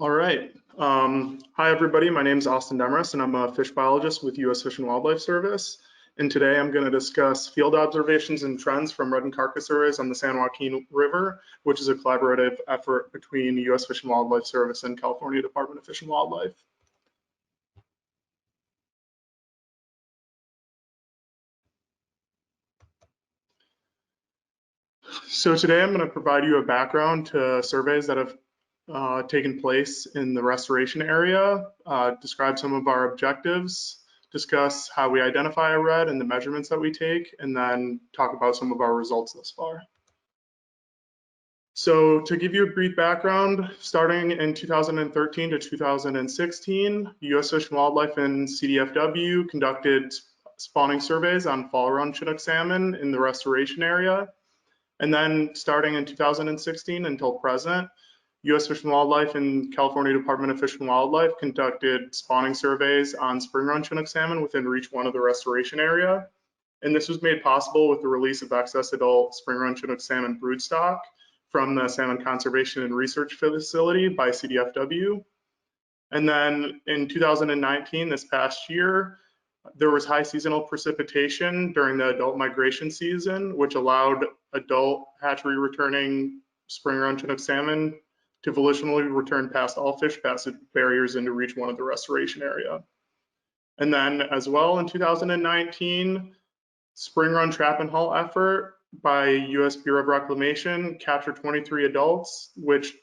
All right. Hi, everybody. My name is Austin Demarest, and I'm a fish biologist with U.S. Fish and Wildlife Service. And today I'm going to discuss field observations and trends from red and carcass surveys on the San Joaquin River, which is a collaborative effort between the U.S. Fish and Wildlife Service and California Department of Fish and Wildlife. So today I'm going to provide you a background to surveys that have taken place in the restoration area, describe some of our objectives, discuss how we identify a red and the measurements that we take, and then talk about some of our results thus far. So to give you a brief background, starting in 2013 to 2016, U.S. Fish and Wildlife and CDFW conducted spawning surveys on fall-run Chinook salmon in the restoration area. And then starting in 2016 until present, U.S. Fish and Wildlife and California Department of Fish and Wildlife conducted spawning surveys on spring run Chinook salmon within Reach 1 of the restoration area. And this was made possible with the release of excess adult spring run Chinook salmon broodstock from the Salmon Conservation and Research Facility by CDFW. And then in 2019, this past year, there was high seasonal precipitation during the adult migration season, which allowed adult hatchery returning spring run Chinook salmon to volitionally return past all fish passage barriers into Reach 1 of the restoration area. And then as well in 2019, spring run trap and haul effort by U.S. Bureau of Reclamation captured 23 adults,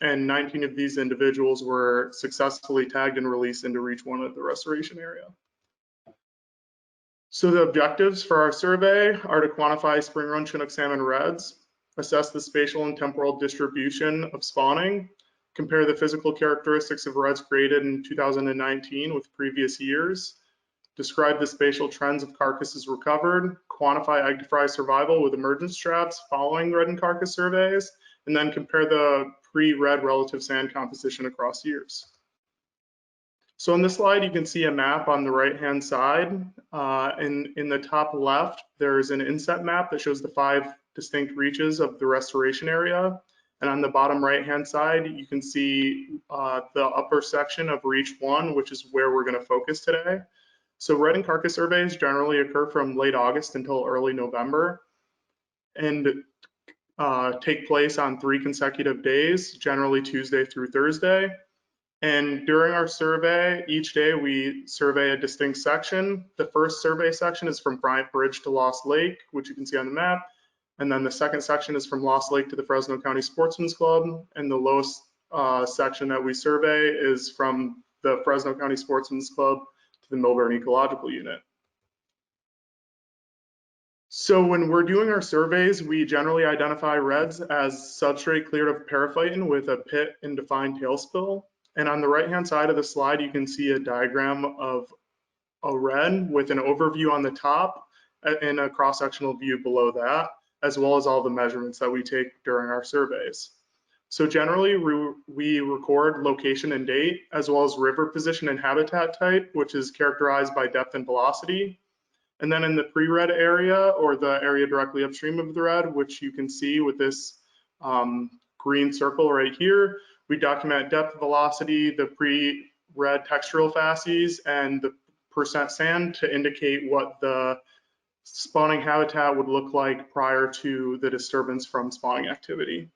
and 19 of these individuals were successfully tagged and released into Reach 1 of the restoration area. So the objectives for our survey are to quantify spring run Chinook salmon reds, assess the spatial and temporal distribution of spawning, compare the physical characteristics of reds created in 2019 with previous years, describe the spatial trends of carcasses recovered, quantify egg to fry survival with emergence traps following red and carcass surveys, and then compare the pre-red relative sand composition across years. So on this slide, you can see a map on the right-hand side. In the top left, there's an inset map that shows the 5 distinct reaches of the restoration area. And on the bottom right-hand side, you can see the upper section of Reach 1, which is where we're going to focus today. So red and carcass surveys generally occur from late August until early November and take place on 3 consecutive days, generally Tuesday through Thursday. And during our survey, each day we survey a distinct section. The first survey section is from Bryant Bridge to Lost Lake, which you can see on the map. And then the second section is from Lost Lake to the Fresno County Sportsman's Club. And the lowest section that we survey is from the Fresno County Sportsman's Club to the Milburn Ecological Unit. So when we're doing our surveys, we generally identify reds as substrate cleared of periphyton with a pit and defined tail spill. And on the right-hand side of the slide, you can see a diagram of a red with an overview on the top and a cross-sectional view below that, as well as all the measurements that we take during our surveys. So generally, we record location and date, as well as river position and habitat type, which is characterized by depth and velocity. And then in the pre-red area, or the area directly upstream of the red, which you can see with this green circle right here, we document depth, velocity, the pre-red textural facies, and the percent sand to indicate what the spawning habitat would look like prior to the disturbance from spawning activity.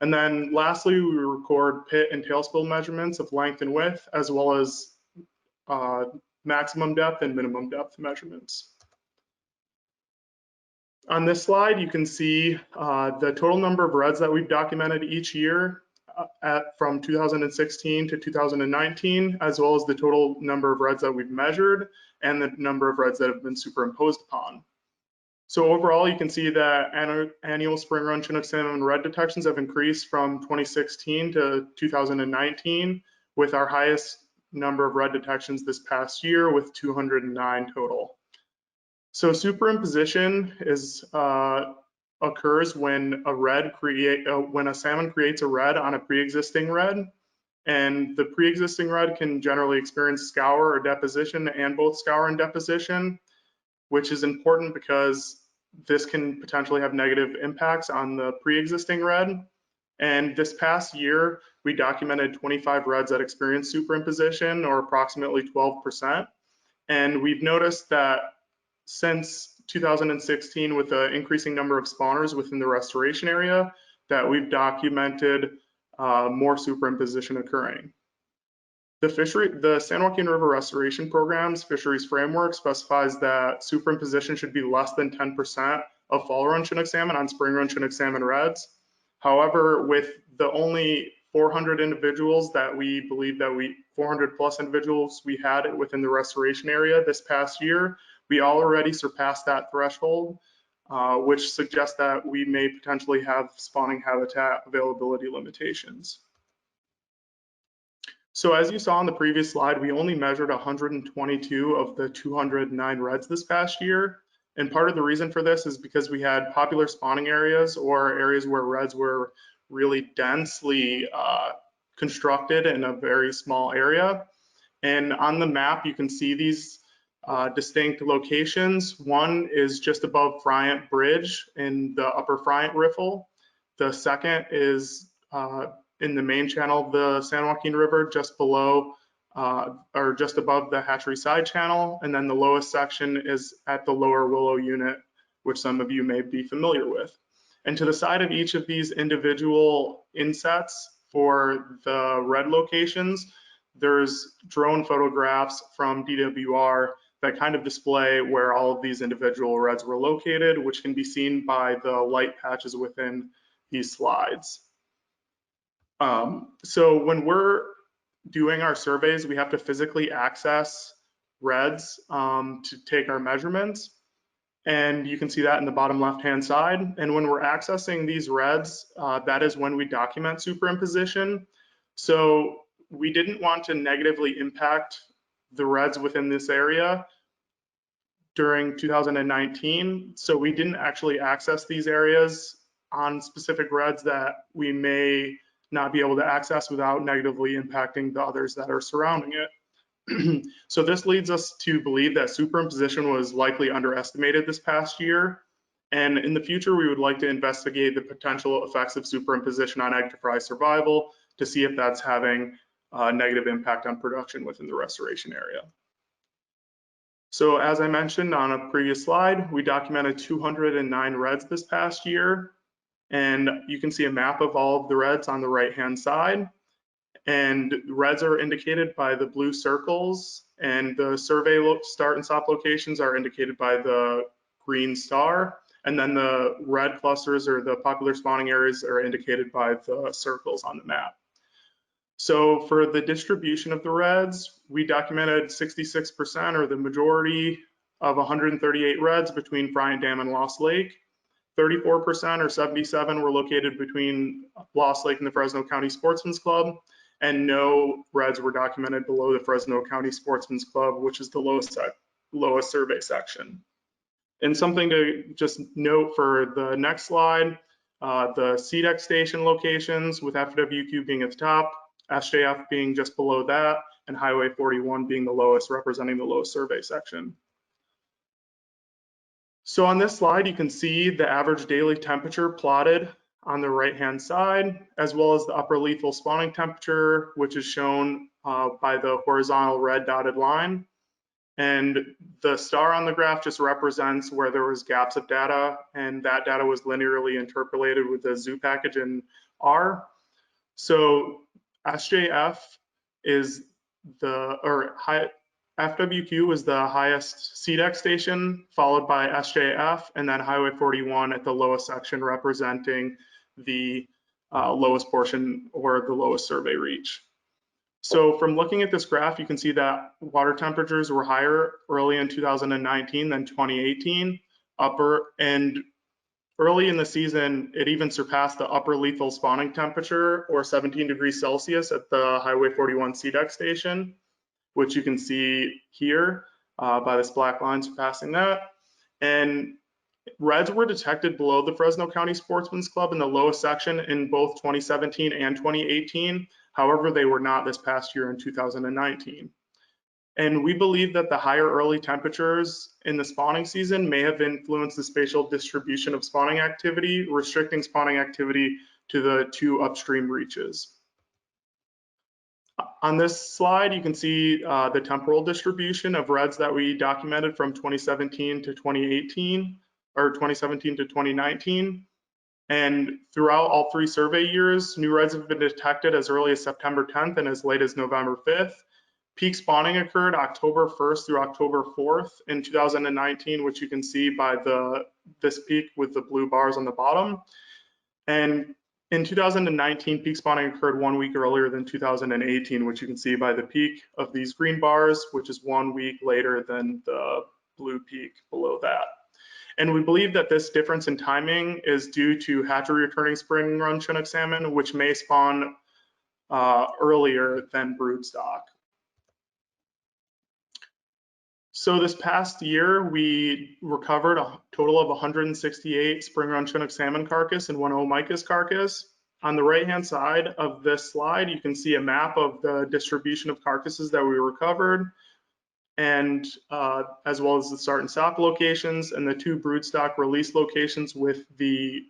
And then lastly, we record pit and tail spill measurements of length and width, as well as maximum depth and minimum depth measurements. On this slide, you can see the total number of reds that we've documented each year from 2016 to 2019, as well as the total number of reds that we've measured and the number of reds that have been superimposed upon. So overall, you can see that annual spring run Chinook salmon red detections have increased from 2016 to 2019, with our highest number of red detections this past year with 209 total. So superimposition occurs when a salmon creates a red on a pre-existing red, and the pre-existing red can generally experience scour or deposition, and both scour and deposition, which is important because this can potentially have negative impacts on the pre-existing red. And this past year, we documented 25 reds that experienced superimposition, or approximately 12%. And we've noticed that since 2016, with the increasing number of spawners within the restoration area, that we've documented more superimposition occurring. The San Joaquin River Restoration Program's fisheries framework specifies that superimposition should be less than 10% of fall run Chinook salmon on spring run Chinook salmon reds. However, with the only 400 individuals that we believe that 400 plus individuals we had within the restoration area this past year, we already surpassed that threshold, which suggests that we may potentially have spawning habitat availability limitations. So as you saw on the previous slide, we only measured 122 of the 209 reds this past year. And part of the reason for this is because we had popular spawning areas, or areas where reds were really densely constructed in a very small area. And on the map, you can see these distinct locations. One is just above Friant Bridge in the upper Friant Riffle. The second is in the main channel of the San Joaquin River, just below or just above the hatchery side channel. And then the lowest section is at the lower Willow unit, which some of you may be familiar with. And to the side of each of these individual insets for the red locations, there's drone photographs from DWR that kind of display where all of these individual reds were located, which can be seen by the light patches within these slides. So when we're doing our surveys, we have to physically access reds to take our measurements. And you can see that in the bottom left-hand side. And when we're accessing these reds, that is when we document superimposition. So we didn't want to negatively impact the reds within this area during 2019. So we didn't actually access these areas on specific reds that we may not be able to access without negatively impacting the others that are surrounding it. So this leads us to believe that superimposition was likely underestimated this past year. And in the future, we would like to investigate the potential effects of superimposition on egg to fry survival to see if that's having a negative impact on production within the restoration area. So as I mentioned on a previous slide, we documented 209 reds this past year. And you can see a map of all of the reds on the right-hand side. And reds are indicated by the blue circles, and the survey start and stop locations are indicated by the green star. And then the red clusters, or the popular spawning areas, are indicated by the circles on the map. So for the distribution of the reds, we documented 66%, or the majority of 138 reds between Friant Dam and Lost Lake. 34%, or 77, were located between Lost Lake and the Fresno County Sportsman's Club, and no reds were documented below the Fresno County Sportsman's Club, which is the lowest survey section. And something to just note for the next slide, the CDEC station locations, with FWQ being at the top, SJF being just below that, and Highway 41 being the lowest, representing the lowest survey section. So on this slide, you can see the average daily temperature plotted on the right-hand side, as well as the upper lethal spawning temperature, which is shown by the horizontal red dotted line. And the star on the graph just represents where there was gaps of data, and that data was linearly interpolated with the zoo package in R. So SJF is FWQ is the highest CDEC station, followed by SJF, and then Highway 41 at the lowest section, representing the lowest portion, or the lowest survey reach. So from looking at this graph, you can see that water temperatures were higher early in 2019 than 2018. And early in the season, it even surpassed the upper lethal spawning temperature, or 17 degrees Celsius, at the Highway 41 CDEC station, which you can see here by this black line surpassing that. And reds were detected below the Fresno County Sportsman's Club in the lowest section in both 2017 and 2018. However, they were not this past year in 2019. And we believe that the higher early temperatures in the spawning season may have influenced the spatial distribution of spawning activity, restricting spawning activity to the two upstream reaches. On this slide, you can see the temporal distribution of reds that we documented from 2017 to 2018, or 2017 to 2019. And throughout all 3 survey years, new reds have been detected as early as September 10th and as late as November 5th. Peak spawning occurred October 1st through October 4th in 2019, which you can see by this peak with the blue bars on the bottom. And in 2019, peak spawning occurred 1 week earlier than 2018, which you can see by the peak of these green bars, which is 1 week later than the blue peak below that. And we believe that this difference in timing is due to hatchery returning spring run Chinook salmon, which may spawn earlier than broodstock. So this past year, we recovered a total of 168 spring run Chinook salmon carcass and 1 Omicus carcass. On the right-hand side of this slide, you can see a map of the distribution of carcasses that we recovered, and as well as the start and stop locations and the 2 broodstock release locations with the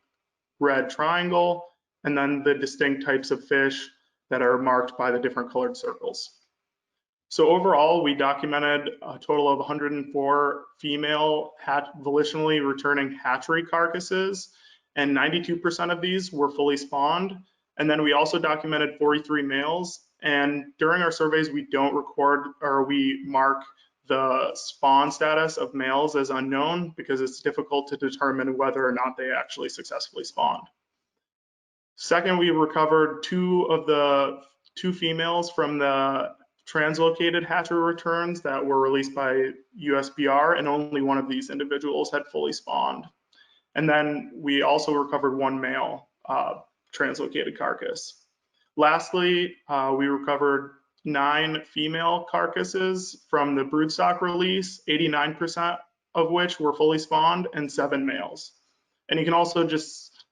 red triangle, and then the distinct types of fish that are marked by the different colored circles. So overall, we documented a total of 104 female volitionally returning hatchery carcasses, and 92% of these were fully spawned. And then we also documented 43 males. And during our surveys, we don't record, or we mark the spawn status of males as unknown because it's difficult to determine whether or not they actually successfully spawned. Second, we recovered 2 females from the translocated hatchery returns that were released by USBR, and only 1 of these individuals had fully spawned. And then we also recovered 1 male translocated carcass. Lastly, we recovered 9 female carcasses from the broodstock release, 89% of which were fully spawned, and 7 males. And you can also just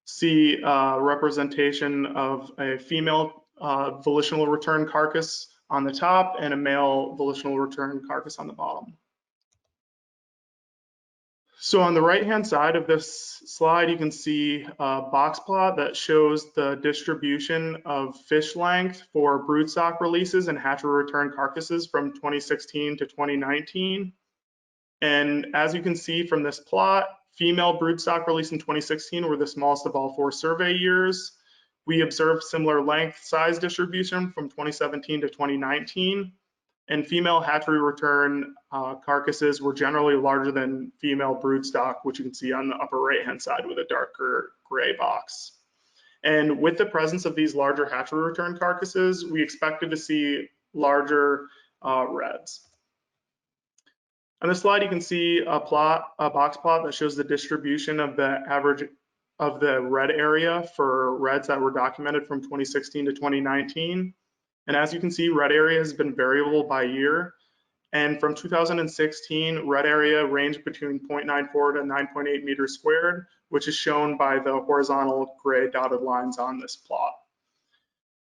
see representation of a female volitional return carcass on the top and a male volitional return carcass on the bottom. So on the right-hand side of this slide, you can see a box plot that shows the distribution of fish length for broodstock releases and hatchery return carcasses from 2016 to 2019. And as you can see from this plot, female broodstock release in 2016 were the smallest of all 4 survey years. We observed similar length size distribution from 2017 to 2019, and female hatchery return carcasses were generally larger than female broodstock, which you can see on the upper right-hand side with a darker gray box. And with the presence of these larger hatchery return carcasses, we expected to see larger reds. On this slide, you can see a box plot that shows the distribution of the average of the red area for reds that were documented from 2016 to 2019. And as you can see, red area has been variable by year. And from 2016, red area ranged between 0.94 to 9.8 meters squared, which is shown by the horizontal gray dotted lines on this plot.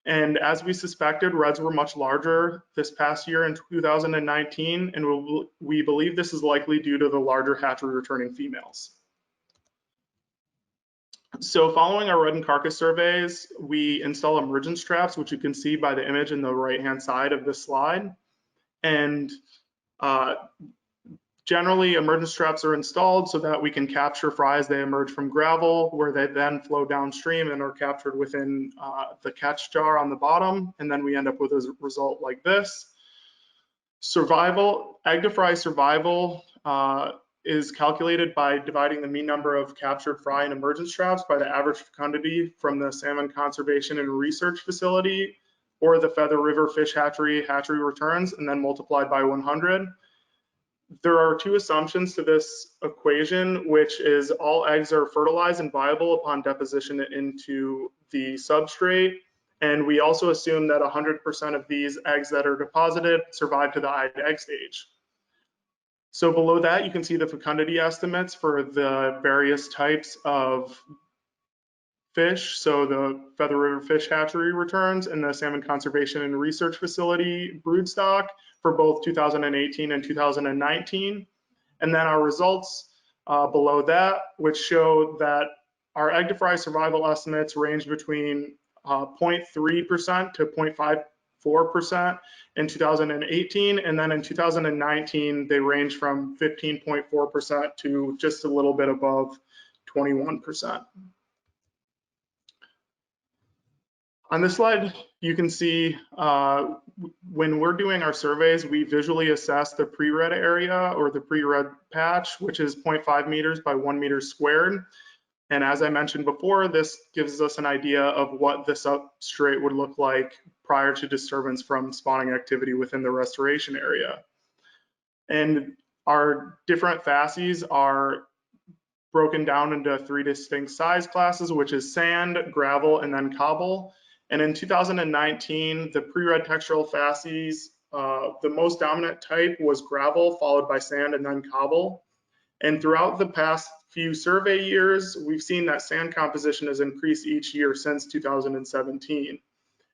And as we suspected, reds were much larger this past year in 2019, and we believe this is likely due to the larger hatchery returning females. So following our red and carcass surveys, we install emergence traps, which you can see by the image in the right-hand side of this slide. And generally, emergence traps are installed so that we can capture fry as they emerge from gravel, where they then flow downstream and are captured within the catch jar on the bottom. And then we end up with a result like this. Survival, egg to fry survival is calculated by dividing the mean number of captured fry and emergence traps by the average fecundity from the Salmon Conservation and Research Facility or the Feather River Fish Hatchery returns, and then multiplied by 100. There are 2 assumptions to this equation, which is all eggs are fertilized and viable upon deposition into the substrate. And we also assume that 100% of these eggs that are deposited survive to the eyed egg stage. So below that, you can see the fecundity estimates for the various types of fish. So the Feather River Fish Hatchery returns and the Salmon Conservation and Research Facility broodstock for both 2018 and 2019. And then our results below that, which show that our egg to fry survival estimates range between 0.3% to 15.4% in 2018, and then in 2019 they range from 15.4% to just a little bit above 21%. On this slide, you can see when we're doing our surveys, we visually assess the pre-red area or the pre-red patch, which is 0.5 meters by 1 meter squared. And as I mentioned before, this gives us an idea of what the substrate would look like prior to disturbance from spawning activity within the restoration area. And our different facies are broken down into 3 distinct size classes, which is sand, gravel, and then cobble. And in 2019, the pre-red textural facies, the most dominant type was gravel, followed by sand and then cobble. And throughout the past few survey years, we've seen that sand composition has increased each year since 2017.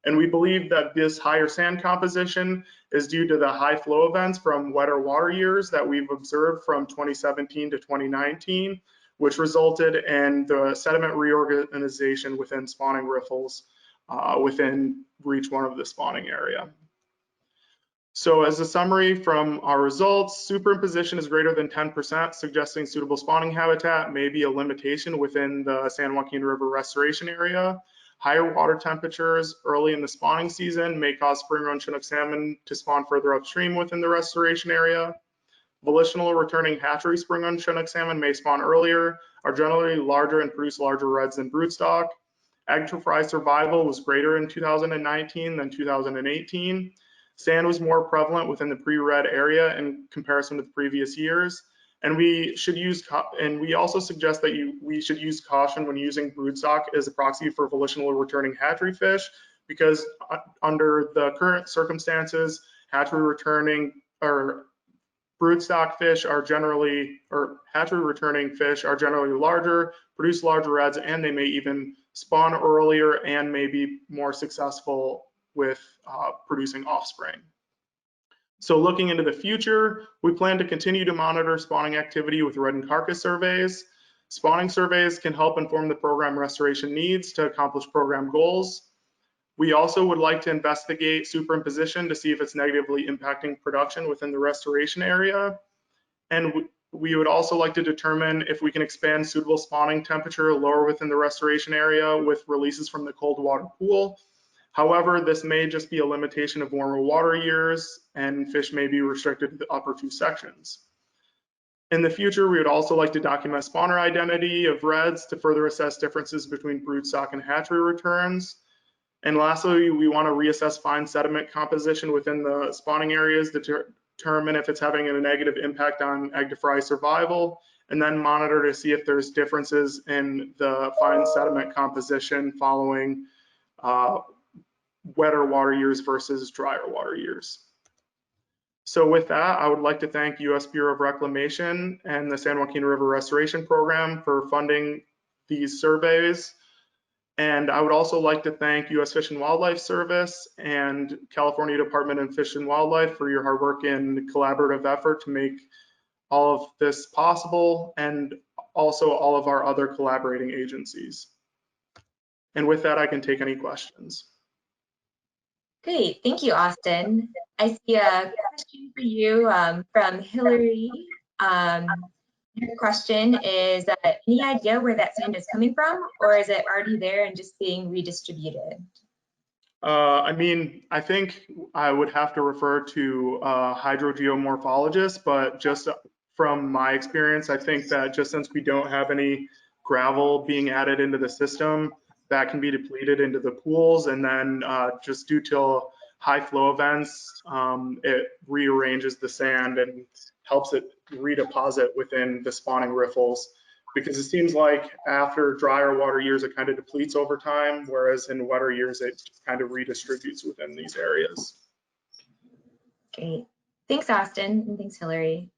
And we believe that this higher sand composition is due to the high flow events from wetter water years that we've observed from 2017 to 2019, which resulted in the sediment reorganization within spawning riffles within each one of the spawning area. So as a summary from our results, superimposition is greater than 10%, suggesting suitable spawning habitat may be a limitation within the San Joaquin River restoration area. Higher water temperatures early in the spawning season may cause spring run Chinook salmon to spawn further upstream within the restoration area. Volitional returning hatchery spring run Chinook salmon may spawn earlier, are generally larger and produce larger reds than broodstock. Egg to fry survival was greater in 2019 than 2018. Sand was more prevalent within the pre-red area in comparison to the previous years. And we also suggest that we should use caution when using broodstock as a proxy for volitional returning hatchery fish, because under the current circumstances, hatchery returning or broodstock fish are generally, or hatchery returning fish are generally larger, produce larger reds, and they may even spawn earlier and may be more successful with producing offspring. So looking into the future, we plan to continue to monitor spawning activity with red and carcass surveys. Spawning surveys can help inform the program restoration needs to accomplish program goals. We also would like to investigate superimposition to see if it's negatively impacting production within the restoration area. And we would also like to determine if we can expand suitable spawning temperature lower within the restoration area with releases from the cold water pool. However, this may just be a limitation of warmer water years, and fish may be restricted to the upper 2 sections. In the future, we would also like to document spawner identity of reds to further assess differences between broodstock and hatchery returns. And lastly, we want to reassess fine sediment composition within the spawning areas to determine if it's having a negative impact on egg to fry survival, and then monitor to see if there's differences in the fine sediment composition following wetter water years versus drier water years. So with that, I would like to thank U.S. Bureau of Reclamation and the San Joaquin River Restoration Program for funding these surveys. And I would also like to thank U.S. Fish and Wildlife Service and California Department of Fish and Wildlife for your hard work and collaborative effort to make all of this possible, and also all of our other collaborating agencies. And with that, I can take any questions. Great, thank you, Austin. I see a question for you from Hillary. Your question is, any idea where that sand is coming from, or is it already there and just being redistributed? I mean, I think I would have to refer to hydrogeomorphologists, but just from my experience, I think that just since we don't have any gravel being added into the system, that can be depleted into the pools, and then just due to high flow events, it rearranges the sand and helps it redeposit within the spawning riffles, because it seems like after drier water years it kind of depletes over time, whereas in wetter years it just kind of redistributes within these areas. Great, thanks Austin, and thanks Hillary.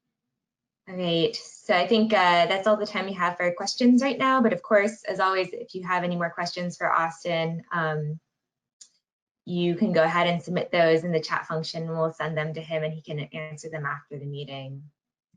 All right, so I think that's all the time we have for questions right now, but of course, as always, if you have any more questions for Austin, you can go ahead and submit those in the chat function, and we'll send them to him and he can answer them after the meeting.